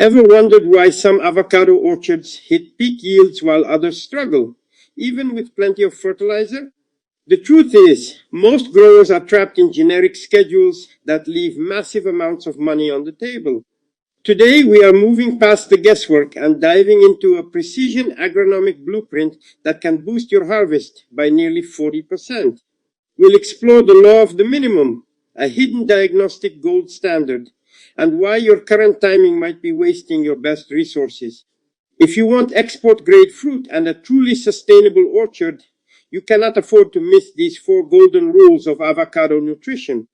Ever wondered why some avocado orchards hit peak yields while others struggle, even with plenty of fertilizer? The truth is, most growers are trapped in generic schedules that leave massive amounts of money on the table. Today, we are moving past the guesswork and diving into a precision agronomic blueprint that can boost your harvest by nearly 40%. We'll explore the law of the minimum, a hidden diagnostic gold standard, and why your current timing might be wasting your best resources. If you want export-grade fruit and a truly sustainable orchard, you cannot afford to miss these 4 golden rules of avocado nutrition.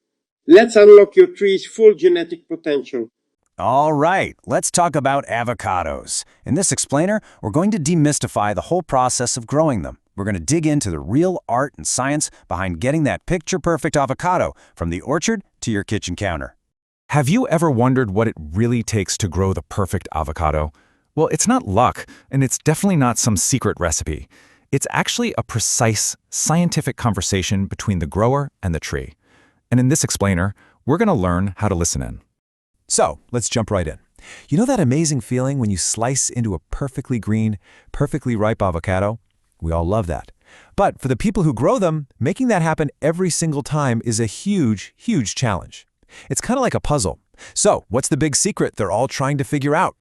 Let's unlock your tree's full genetic potential. All right, let's talk about avocados. In this explainer, we're going to demystify the whole process of growing them. We're going to dig into the real art and science behind getting that picture-perfect avocado from the orchard to your kitchen counter. Have you ever wondered what it really takes to grow the perfect avocado? Well, it's not luck, and it's definitely not some secret recipe. It's actually a precise, scientific conversation between the grower and the tree. And in this explainer, we're going to learn how to listen in. So, let's jump right in. You know that amazing feeling when you slice into a perfectly green, perfectly ripe avocado? We all love that. But for the people who grow them, making that happen every single time is a huge, huge challenge. It's kind of like a puzzle. So, what's the big secret they're all trying to figure out?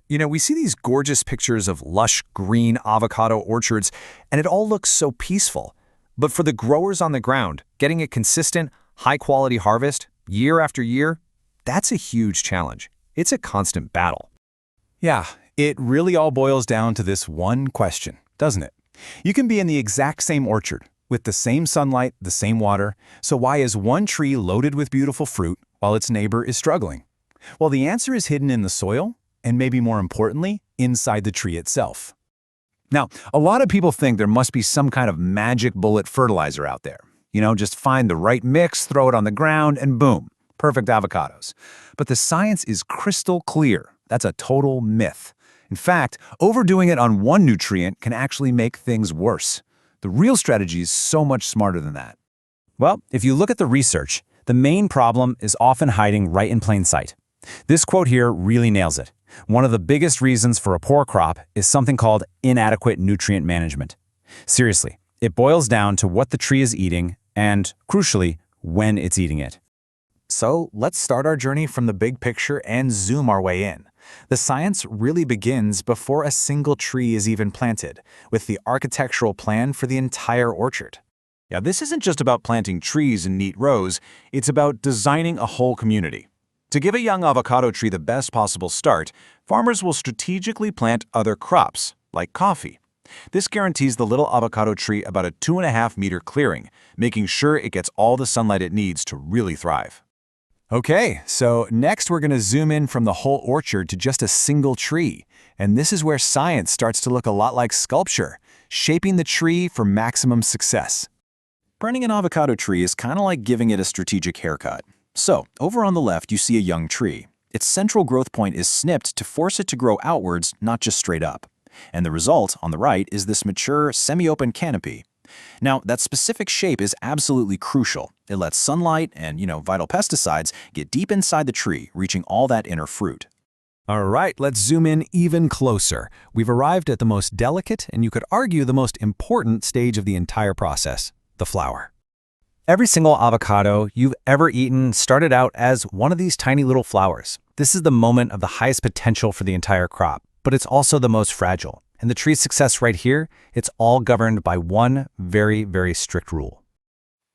You know, we see these gorgeous pictures of lush green avocado orchards, and it all looks so peaceful. But for the growers on the ground, getting a consistent, high-quality harvest year after year, that's a huge challenge. It's a constant battle. Yeah, it really all boils down to this one question, doesn't it? You can be in the exact same orchard, with the same sunlight, the same water, so why is one tree loaded with beautiful fruit while its neighbor is struggling? Well, the answer is hidden in the soil, and maybe more importantly, inside the tree itself. Now, a lot of people think there must be some kind of magic bullet fertilizer out there. You know, just find the right mix, throw it on the ground, and boom. Perfect avocados. But the science is crystal clear. That's a total myth. In fact, overdoing it on one nutrient can actually make things worse. The real strategy is so much smarter than that. Well, if you look at the research, the main problem is often hiding right in plain sight. This quote here really nails it. One of the biggest reasons for a poor crop is something called inadequate nutrient management. Seriously, it boils down to what the tree is eating and, crucially, when it's eating it. So let's start our journey from the big picture and zoom our way in. The science really begins before a single tree is even planted, with the architectural plan for the entire orchard. Now, this isn't just about planting trees in neat rows, it's about designing a whole community. To give a young avocado tree the best possible start, farmers will strategically plant other crops, like coffee. This guarantees the little avocado tree about a 2.5-meter clearing, making sure it gets all the sunlight it needs to really thrive. Okay, so next we're going to zoom in from the whole orchard to just a single tree. And this is where science starts to look a lot like sculpture, shaping the tree for maximum success. Pruning an avocado tree is kind of like giving it a strategic haircut. So, over on the left you see a young tree. Its central growth point is snipped to force it to grow outwards, not just straight up. And the result, on the right, is this mature, semi-open canopy. Now, that specific shape is absolutely crucial. It lets sunlight and, vital pesticides get deep inside the tree, reaching all that inner fruit. All right, let's zoom in even closer. We've arrived at the most delicate, and you could argue the most important stage of the entire process, the flower. Every single avocado you've ever eaten started out as one of these tiny little flowers. This is the moment of the highest potential for the entire crop, but it's also the most fragile. And the tree's success right here, it's all governed by one very, very strict rule.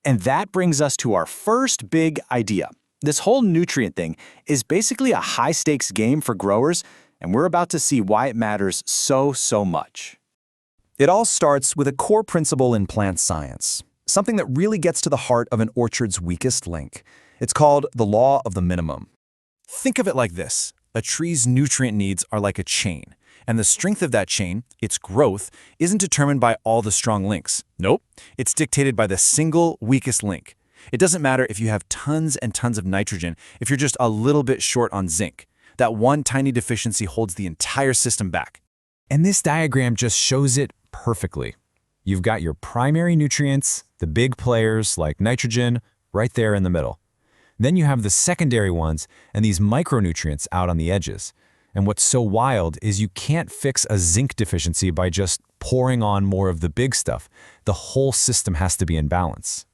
And that brings us to our first big idea. This whole nutrient thing is basically a high-stakes game for growers, and we're about to see why it matters so much. It all starts with a core principle in plant science, something that really gets to the heart of an orchard's weakest link. It's called the law of the minimum. Think of it like this. A tree's nutrient needs are like a chain. And the strength of that chain, its growth, isn't determined by all the strong links. Nope, it's dictated by the single weakest link. It doesn't matter if you have tons and tons of nitrogen if you're just a little bit short on zinc. That one tiny deficiency holds the entire system back. And this diagram just shows it perfectly. You've got your primary nutrients, the big players like nitrogen, right there in the middle. Then you have the secondary ones and these micronutrients out on the edges. And what's so wild is you can't fix a zinc deficiency by just pouring on more of the big stuff. The whole system has to be in balance.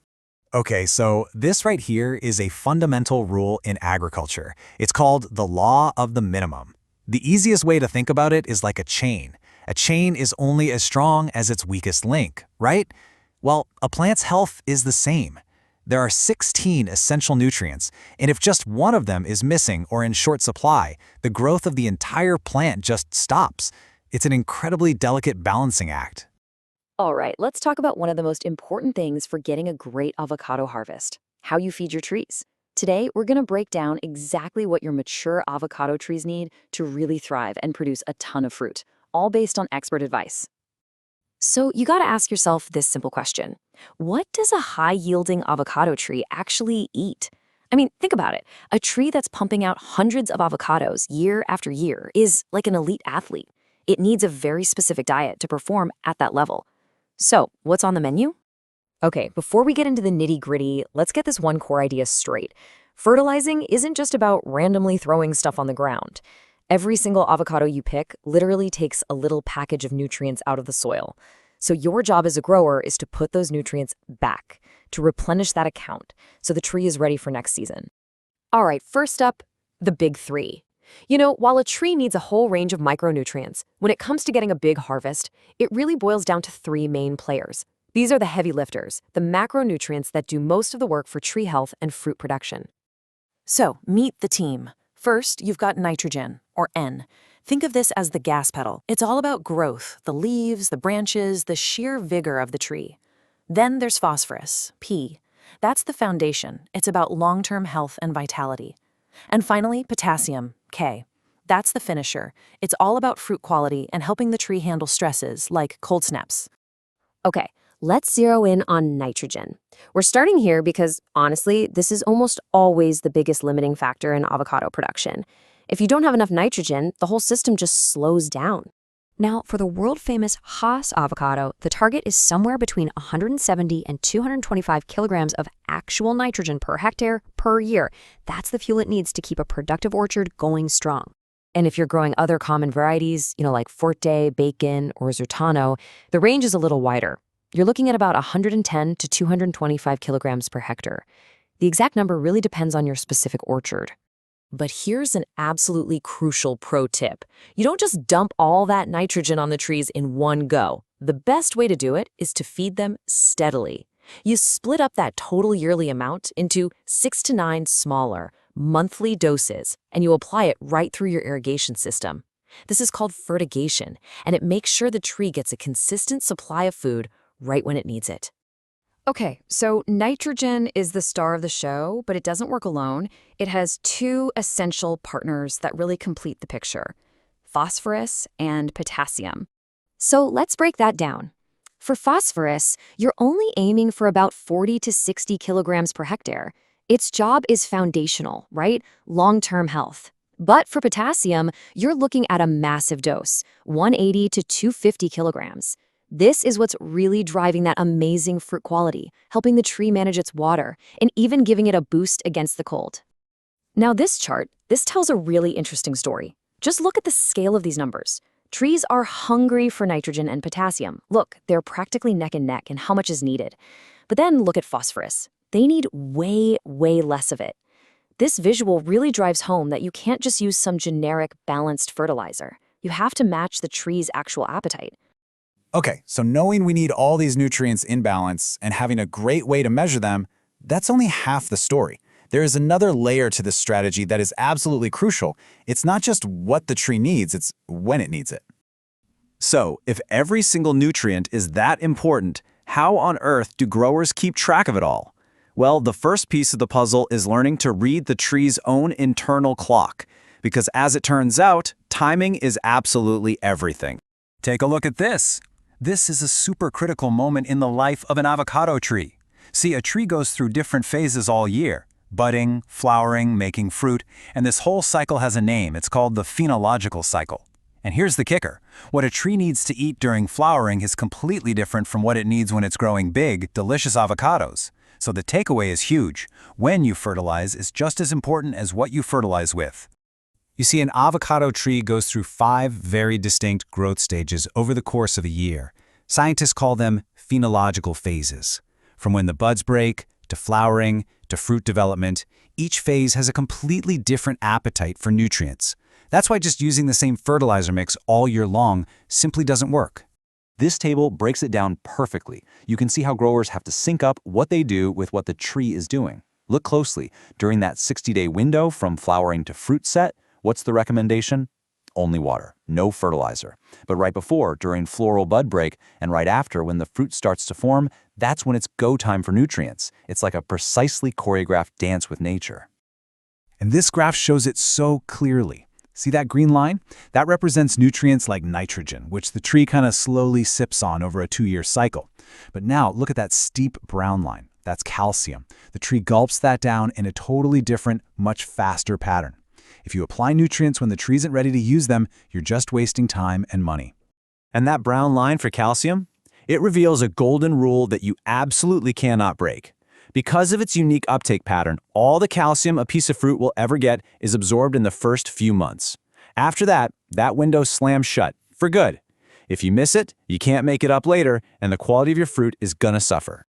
Okay, so this right here is a fundamental rule in agriculture. It's called the law of the minimum. The easiest way to think about it is like a chain. A chain is only as strong as its weakest link, right? Well, a plant's health is the same. There are 16 essential nutrients, and if just one of them is missing or in short supply, the growth of the entire plant just stops. It's an incredibly delicate balancing act. All right, let's talk about one of the most important things for getting a great avocado harvest: how you feed your trees. Today, we're going to break down exactly what your mature avocado trees need to really thrive and produce a ton of fruit, all based on expert advice. So you got to ask yourself this simple question: what does a high-yielding avocado tree actually eat? I mean, think about it. A tree that's pumping out hundreds of avocados year after year is like an elite athlete. It needs a very specific diet to perform at that level. So, what's on the menu? Okay, before we get into the nitty-gritty, let's get this one core idea straight. Fertilizing isn't just about randomly throwing stuff on the ground. Every single avocado you pick literally takes a little package of nutrients out of the soil. So your job as a grower is to put those nutrients back, to replenish that account, so the tree is ready for next season. All right, first up, the big three. You know, while a tree needs a whole range of micronutrients, when it comes to getting a big harvest, it really boils down to three main players. These are the heavy lifters, the macronutrients that do most of the work for tree health and fruit production. So, meet the team. First, you've got nitrogen, or N. Think of this as the gas pedal. It's all about growth, the leaves, the branches, the sheer vigor of the tree. Then there's phosphorus, P. That's the foundation. It's about long-term health and vitality. And finally, potassium, K. That's the finisher. It's all about fruit quality and helping the tree handle stresses like cold snaps. Okay, let's zero in on nitrogen. We're starting here because, honestly, this is almost always the biggest limiting factor in avocado production. If you don't have enough nitrogen, the whole system just slows down. Now, for the world-famous Hass avocado, the target is somewhere between 170 and 225 kilograms of actual nitrogen per hectare per year. That's the fuel it needs to keep a productive orchard going strong. And if you're growing other common varieties, like Forte, Bacon, or Zertano, the range is a little wider. You're looking at about 110 to 225 kilograms per hectare. The exact number really depends on your specific orchard. But here's an absolutely crucial pro tip. You don't just dump all that nitrogen on the trees in one go. The best way to do it is to feed them steadily. You split up that total yearly amount into 6 to 9 smaller, monthly doses, and you apply it right through your irrigation system. This is called fertigation, and it makes sure the tree gets a consistent supply of food right when it needs it. Okay, so nitrogen is the star of the show, but it doesn't work alone. It has two essential partners that really complete the picture: phosphorus and potassium. So let's break that down. For phosphorus, you're only aiming for about 40 to 60 kilograms per hectare. Its job is foundational, right? Long-term health. But for potassium, you're looking at a massive dose, 180 to 250 kilograms. This is what's really driving that amazing fruit quality, helping the tree manage its water, and even giving it a boost against the cold. Now this chart, this tells a really interesting story. Just look at the scale of these numbers. Trees are hungry for nitrogen and potassium. Look, they're practically neck and neck in how much is needed. But then look at phosphorus. They need way, way less of it. This visual really drives home that you can't just use some generic balanced fertilizer. You have to match the tree's actual appetite. Okay, so knowing we need all these nutrients in balance and having a great way to measure them, that's only half the story. There is another layer to this strategy that is absolutely crucial. It's not just what the tree needs, it's when it needs it. So, if every single nutrient is that important, how on earth do growers keep track of it all? Well, the first piece of the puzzle is learning to read the tree's own internal clock, because as it turns out, timing is absolutely everything. Take a look at this. This is a super critical moment in the life of an avocado tree. See, a tree goes through different phases all year: budding, flowering, making fruit, and this whole cycle has a name. It's called the phenological cycle. And here's the kicker. What a tree needs to eat during flowering is completely different from what it needs when it's growing big, delicious avocados. So the takeaway is huge. When you fertilize is just as important as what you fertilize with. You see, an avocado tree goes through 5 very distinct growth stages over the course of a year. Scientists call them phenological phases. From when the buds break, to flowering, to fruit development, each phase has a completely different appetite for nutrients. That's why just using the same fertilizer mix all year long simply doesn't work. This table breaks it down perfectly. You can see how growers have to sync up what they do with what the tree is doing. Look closely. During that 60-day window from flowering to fruit set, what's the recommendation? Only water, no fertilizer. But right before, during floral bud break, and right after when the fruit starts to form, that's when it's go time for nutrients. It's like a precisely choreographed dance with nature. And this graph shows it so clearly. See that green line? That represents nutrients like nitrogen, which the tree kind of slowly sips on over a 2-year cycle. But now look at that steep brown line. That's calcium. The tree gulps that down in a totally different, much faster pattern. If you apply nutrients when the tree isn't ready to use them, you're just wasting time and money. And that brown line for calcium? It reveals a golden rule that you absolutely cannot break. Because of its unique uptake pattern, all the calcium a piece of fruit will ever get is absorbed in the first few months. After that, that window slams shut, for good. If you miss it, you can't make it up later, and the quality of your fruit is gonna suffer.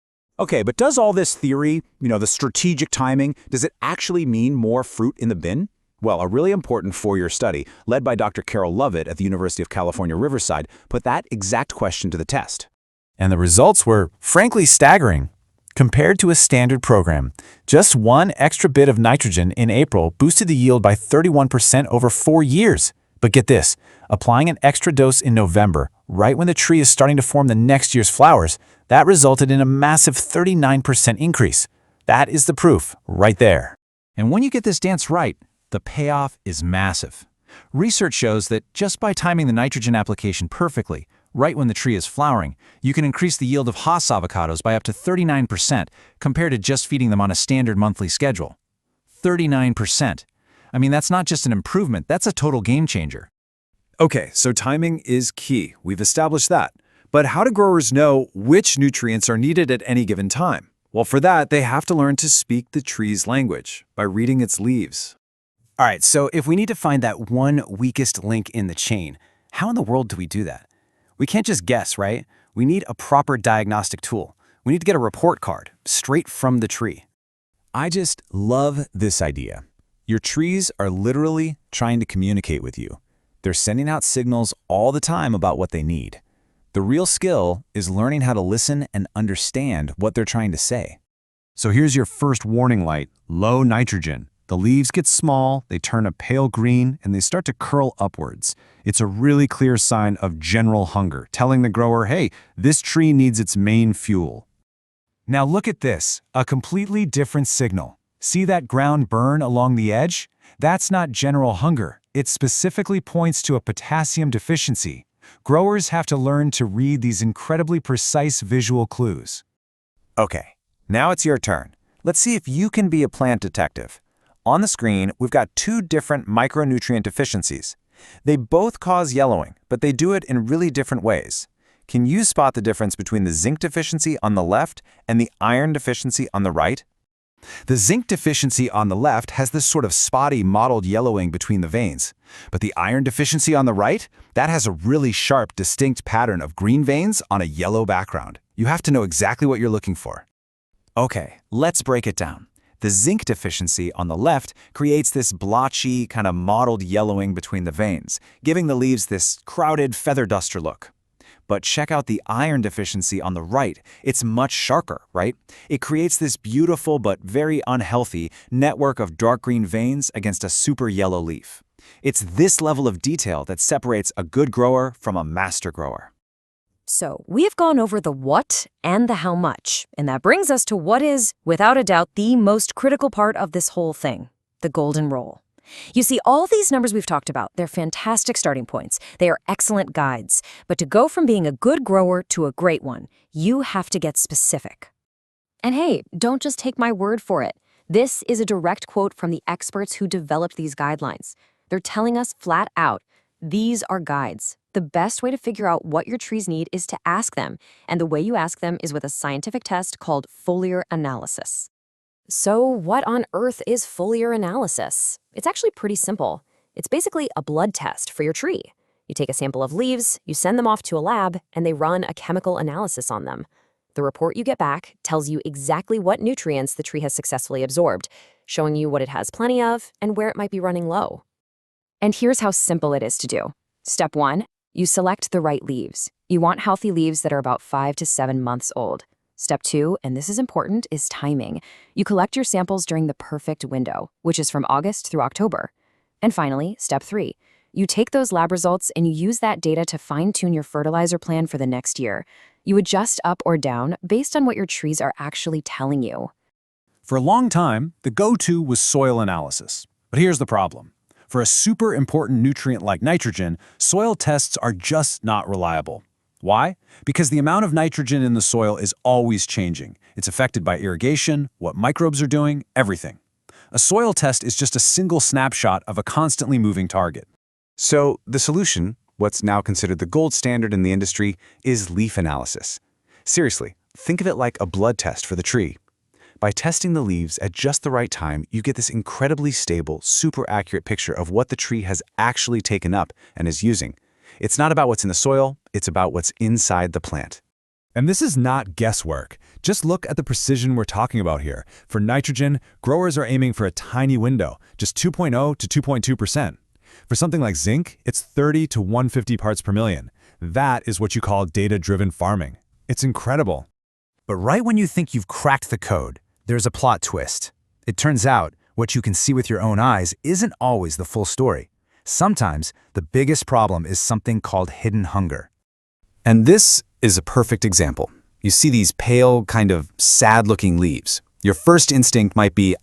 Okay, but does all this theory, the strategic timing, does it actually mean more fruit in the bin? Well, a really important 4-year study, led by Dr. Carol Lovatt at the University of California, Riverside, put that exact question to the test. And the results were, frankly, staggering. Compared to a standard program, just 1 extra bit of nitrogen in April boosted the yield by 31% over 4 years. But get this, applying an extra dose in November, right when the tree is starting to form the next year's flowers, that resulted in a massive 39% increase. That is the proof, right there. And when you get this dance right, the payoff is massive. Research shows that just by timing the nitrogen application perfectly, right when the tree is flowering, you can increase the yield of Hass avocados by up to 39% compared to just feeding them on a standard monthly schedule. 39%. I mean, that's not just an improvement, that's a total game changer. Okay, so timing is key. We've established that. But how do growers know which nutrients are needed at any given time? Well, for that, they have to learn to speak the tree's language by reading its leaves. All right, so if we need to find that one weakest link in the chain, how in the world do we do that? We can't just guess, right? We need a proper diagnostic tool. We need to get a report card straight from the tree. I just love this idea. Your trees are literally trying to communicate with you. They're sending out signals all the time about what they need. The real skill is learning how to listen and understand what they're trying to say. So here's your first warning light, low nitrogen. The leaves get small, they turn a pale green, and they start to curl upwards. It's a really clear sign of general hunger, telling the grower, hey, this tree needs its main fuel. Now look at this, a completely different signal. See that ground burn along the edge? That's not general hunger. It specifically points to a potassium deficiency. Growers have to learn to read these incredibly precise visual clues. Okay, now it's your turn. Let's see if you can be a plant detective. On the screen, we've got 2 different micronutrient deficiencies. They both cause yellowing, but they do it in really different ways. Can you spot the difference between the zinc deficiency on the left and the iron deficiency on the right? The zinc deficiency on the left has this sort of spotty mottled yellowing between the veins. But the iron deficiency on the right, that has a really sharp, distinct pattern of green veins on a yellow background. You have to know exactly what you're looking for. Okay, let's break it down. The zinc deficiency on the left creates this blotchy, kind of mottled yellowing between the veins, giving the leaves this crowded feather duster look. But check out the iron deficiency on the right. It's much sharper, right? It creates this beautiful but very unhealthy network of dark green veins against a super yellow leaf. It's this level of detail that separates a good grower from a master grower. So we've gone over the what and the how much, and that brings us to what is, without a doubt, the most critical part of this whole thing, the golden rule. You see, all these numbers we've talked about, they're fantastic starting points. They are excellent guides. But to go from being a good grower to a great one, you have to get specific. And hey, don't just take my word for it. This is a direct quote from the experts who developed these guidelines. They're telling us flat out, these are guides. The best way to figure out what your trees need is to ask them, and the way you ask them is with a scientific test called foliar analysis. So what on earth is foliar analysis? It's actually pretty simple. It's basically a blood test for your tree. You take a sample of leaves, you send them off to a lab, and they run a chemical analysis on them. The report you get back tells you exactly what nutrients the tree has successfully absorbed, showing you what it has plenty of and where it might be running low. And here's how simple it is to do. Step 1, you select the right leaves. You want healthy leaves that are about 5 to 7 months old. Step 2, and this is important, is timing. You collect your samples during the perfect window, which is from August through October. And finally, step 3, you take those lab results and you use that data to fine-tune your fertilizer plan for the next year. You adjust up or down based on what your trees are actually telling you. For a long time, the go-to was soil analysis. But here's the problem. For a super important nutrient like nitrogen, soil tests are just not reliable. Why? Because the amount of nitrogen in the soil is always changing. It's affected by irrigation, what microbes are doing, everything. A soil test is just a single snapshot of a constantly moving target. So the solution, what's now considered the gold standard in the industry, is leaf analysis. Seriously, think of it like a blood test for the tree. By testing the leaves at just the right time, you get this incredibly stable, super accurate picture of what the tree has actually taken up and is using. It's not about what's in the soil, it's about what's inside the plant. And this is not guesswork. Just look at the precision we're talking about here. For nitrogen, growers are aiming for a tiny window, just 2.0 to 2.2%. For something like zinc, it's 30 to 150 parts per million. That is what you call data-driven farming. It's incredible. But right when you think you've cracked the code, there's a plot twist. It turns out what you can see with your own eyes isn't always the full story. Sometimes the biggest problem is something called hidden hunger. And this is a perfect example. You see these pale, kind of sad-looking leaves. Your first instinct might be,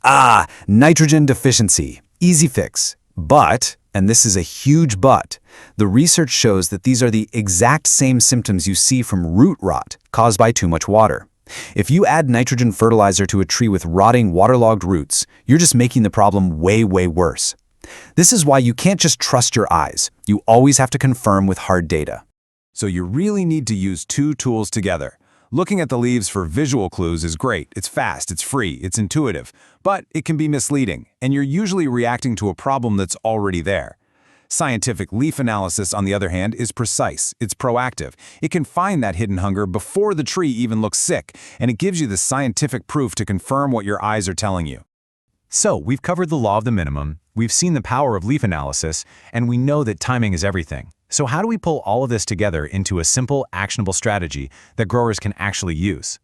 nitrogen deficiency, easy fix. But, and this is a huge but, the research shows that these are the exact same symptoms you see from root rot caused by too much water. If you add nitrogen fertilizer to a tree with rotting, waterlogged roots, you're just making the problem way, way worse. This is why you can't just trust your eyes. You always have to confirm with hard data. So you really need to use two tools together. Looking at the leaves for visual clues is great. It's fast, it's free, it's intuitive. But it can be misleading, and you're usually reacting to a problem that's already there. Scientific leaf analysis, on the other hand, is precise. It's proactive. It can find that hidden hunger before the tree even looks sick, and it gives you the scientific proof to confirm what your eyes are telling you. So, we've covered the law of the minimum, we've seen the power of leaf analysis, and we know that timing is everything. So how do we pull all of this together into a simple, actionable strategy that growers can actually use?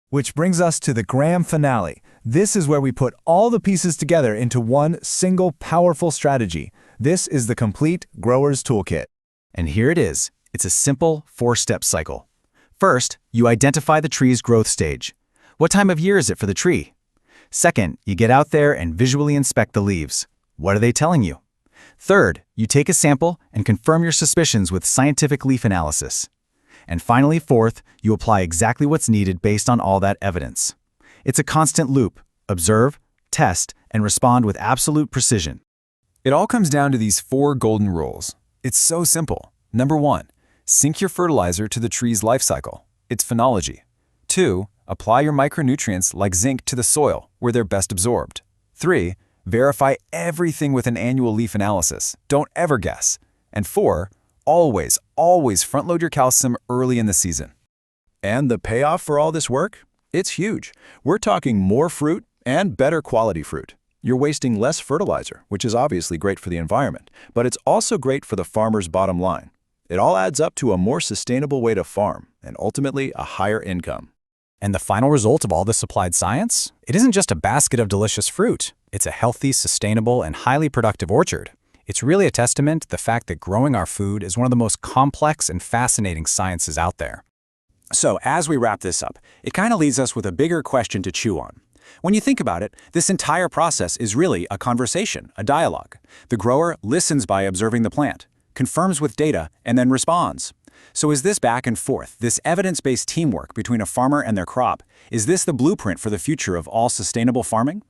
Which brings us to the grand finale. This is where we put all the pieces together into one single powerful strategy. This is the complete Grower's Toolkit. And here it is. It's a simple 4-step cycle. First, you identify the tree's growth stage. What time of year is it for the tree? Second, you get out there and visually inspect the leaves. What are they telling you? Third, you take a sample and confirm your suspicions with scientific leaf analysis. And finally, fourth, you apply exactly what's needed based on all that evidence. It's a constant loop. Observe, test, and respond with absolute precision. It all comes down to these 4 golden rules. It's so simple. Number 1, sync your fertilizer to the tree's life cycle. It's phenology. 2, apply your micronutrients like zinc to the soil where they're best absorbed. 3, verify everything with an annual leaf analysis. Don't ever guess. And 4, always front-load your calcium early in the season. And the payoff for all this work? It's huge. We're talking more fruit and better quality fruit. You're wasting less fertilizer, which is obviously great for the environment, but it's also great for the farmer's bottom line. It all adds up to a more sustainable way to farm and ultimately a higher income. And the final result of all this applied science? It isn't just a basket of delicious fruit. It's a healthy, sustainable, and highly productive orchard. It's really a testament to the fact that growing our food is one of the most complex and fascinating sciences out there. So, as we wrap this up, it kind of leaves us with a bigger question to chew on. When you think about it, this entire process is really a conversation, a dialogue. The grower listens by observing the plant, confirms with data, and then responds. So is this back and forth, this evidence-based teamwork between a farmer and their crop, is this the blueprint for the future of all sustainable farming?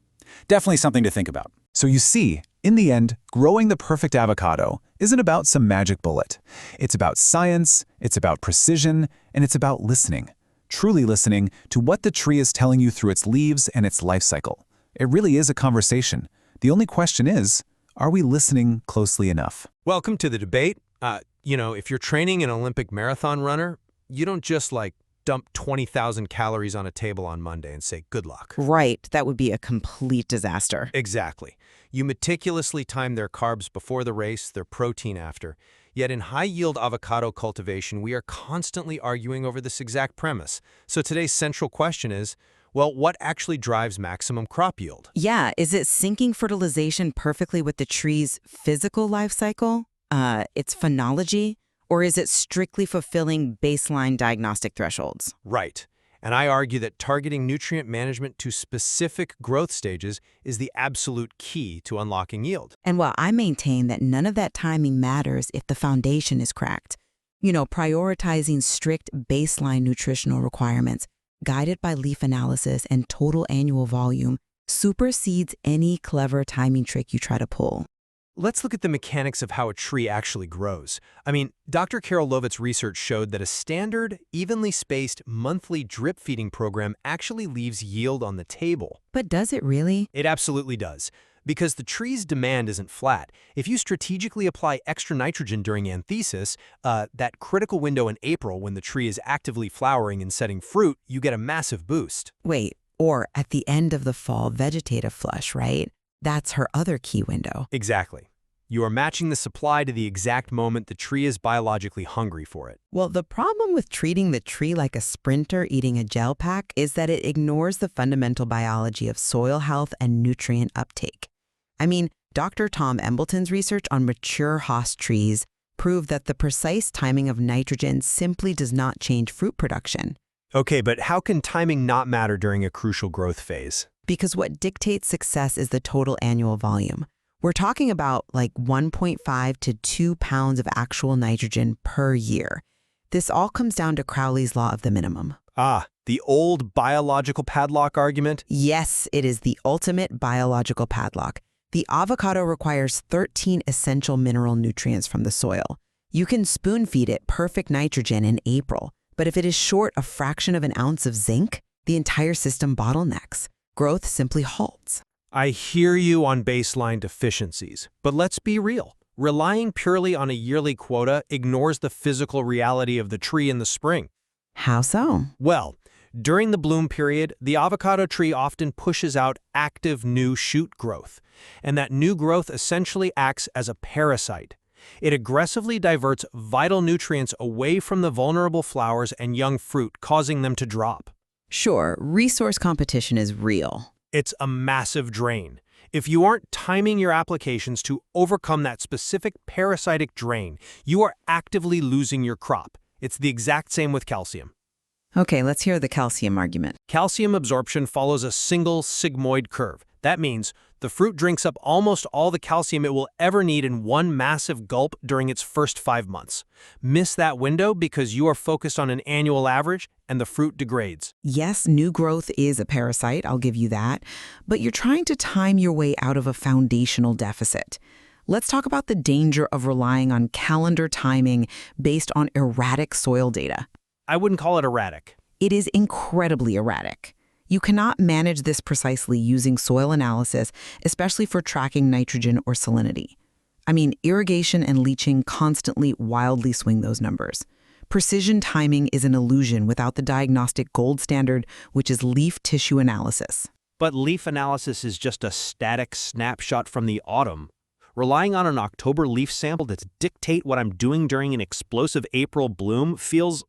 Definitely something to think about. So you see, in the end, growing the perfect avocado isn't about some magic bullet. It's about science, it's about precision, and it's about listening. Truly listening to what the tree is telling you through its leaves and its life cycle. It really is a conversation. The only question is, Are we listening closely enough? Welcome to the debate. If you're training an Olympic marathon runner, you don't just dump 20,000 calories on a table on Monday and say, good luck. Right, that would be a complete disaster. Exactly. You meticulously time their carbs before the race, their protein after. Yet in high-yield avocado cultivation, we are constantly arguing over this exact premise. So today's central question is, well, what actually drives maximum crop yield? Yeah, is it syncing fertilization perfectly with the tree's physical life cycle, its phenology, or is it strictly fulfilling baseline diagnostic thresholds? Right. And I argue that targeting nutrient management to specific growth stages is the absolute key to unlocking yield. And while I maintain that none of that timing matters if the foundation is cracked, prioritizing strict baseline nutritional requirements, guided by leaf analysis and total annual volume, supersedes any clever timing trick you try to pull. Let's look at the mechanics of how a tree actually grows. Dr. Carol Lovatt's research showed that a standard, evenly spaced monthly drip feeding program actually leaves yield on the table. But does it really? It absolutely does. Because the tree's demand isn't flat. If you strategically apply extra nitrogen during anthesis, that critical window in April when the tree is actively flowering and setting fruit, you get a massive boost. Wait, or at the end of the fall vegetative flush, right? That's her other key window. Exactly. You are matching the supply to the exact moment the tree is biologically hungry for it. Well, the problem with treating the tree like a sprinter eating a gel pack is that it ignores the fundamental biology of soil health and nutrient uptake. Dr. Tom Embleton's research on mature host trees proved that the precise timing of nitrogen simply does not change fruit production. Okay, but how can timing not matter during a crucial growth phase? Because what dictates success is the total annual volume. We're talking about 1.5 to 2 pounds of actual nitrogen per year. This all comes down to Crowley's law of the minimum. Ah, the old biological padlock argument? Yes, it is the ultimate biological padlock. The avocado requires 13 essential mineral nutrients from the soil. You can spoon-feed it perfect nitrogen in April, but if it is short a fraction of an ounce of zinc, the entire system bottlenecks. Growth simply halts. I hear you on baseline deficiencies, but let's be real. Relying purely on a yearly quota ignores the physical reality of the tree in the spring. How so? Well, during the bloom period, the avocado tree often pushes out active new shoot growth, and that new growth essentially acts as a parasite. It aggressively diverts vital nutrients away from the vulnerable flowers and young fruit, causing them to drop. Sure, resource competition is real. It's a massive drain. If you aren't timing your applications to overcome that specific parasitic drain, you are actively losing your crop. It's the exact same with calcium. Okay, let's hear the calcium argument. Calcium absorption follows a single sigmoid curve. That means the fruit drinks up almost all the calcium it will ever need in one massive gulp during its first 5 months. Miss that window because you are focused on an annual average and the fruit degrades. Yes, new growth is a parasite, I'll give you that, but you're trying to time your way out of a foundational deficit. Let's talk about the danger of relying on calendar timing based on erratic soil data. I wouldn't call it erratic. It is incredibly erratic. You cannot manage this precisely using soil analysis, especially for tracking nitrogen or salinity. Irrigation and leaching constantly wildly swing those numbers. Precision timing is an illusion without the Diagnostic Gold Standard, which is leaf tissue analysis. But leaf analysis is just a static snapshot from the autumn. Relying on an October leaf sample to dictate what I'm doing during an explosive April bloom feels,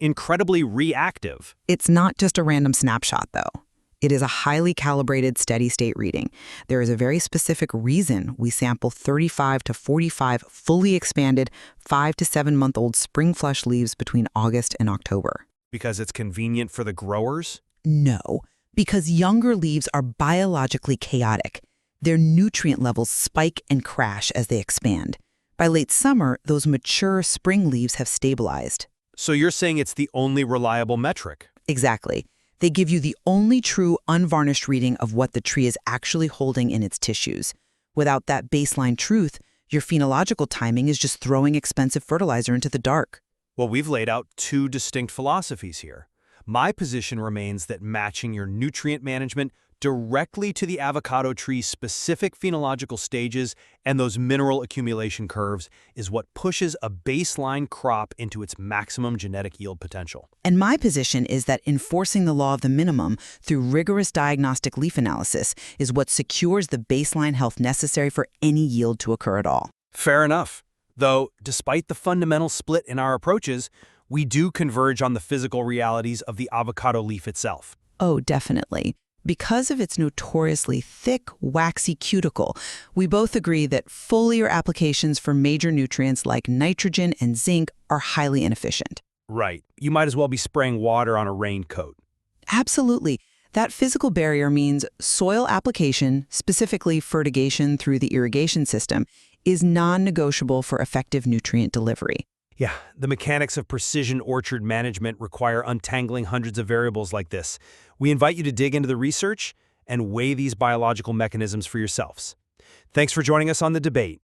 incredibly reactive. It's not just a random snapshot, though. It is a highly calibrated steady-state reading. There is a very specific reason we sample 35 to 45 fully expanded 5 to 7-month-old spring flush leaves between August and October. Because it's convenient for the growers? No, because younger leaves are biologically chaotic. Their nutrient levels spike and crash as they expand. By late summer, those mature spring leaves have stabilized. So you're saying it's the only reliable metric? Exactly. They give you the only true unvarnished reading of what the tree is actually holding in its tissues. Without that baseline truth, your phenological timing is just throwing expensive fertilizer into the dark. Well, we've laid out two distinct philosophies here. My position remains that matching your nutrient management directly to the avocado tree's specific phenological stages and those mineral accumulation curves is what pushes a baseline crop into its maximum genetic yield potential. And my position is that enforcing the law of the minimum through rigorous diagnostic leaf analysis is what secures the baseline health necessary for any yield to occur at all. Fair enough. Though, despite the fundamental split in our approaches, we do converge on the physical realities of the avocado leaf itself. Oh, definitely. Because of its notoriously thick, waxy cuticle, we both agree that foliar applications for major nutrients like nitrogen and zinc are highly inefficient. Right. You might as well be spraying water on a raincoat. Absolutely. That physical barrier means soil application, specifically fertigation through the irrigation system, is non-negotiable for effective nutrient delivery. Yeah, the mechanics of precision orchard management require untangling hundreds of variables like this. We invite you to dig into the research and weigh these biological mechanisms for yourselves. Thanks for joining us on The Debate.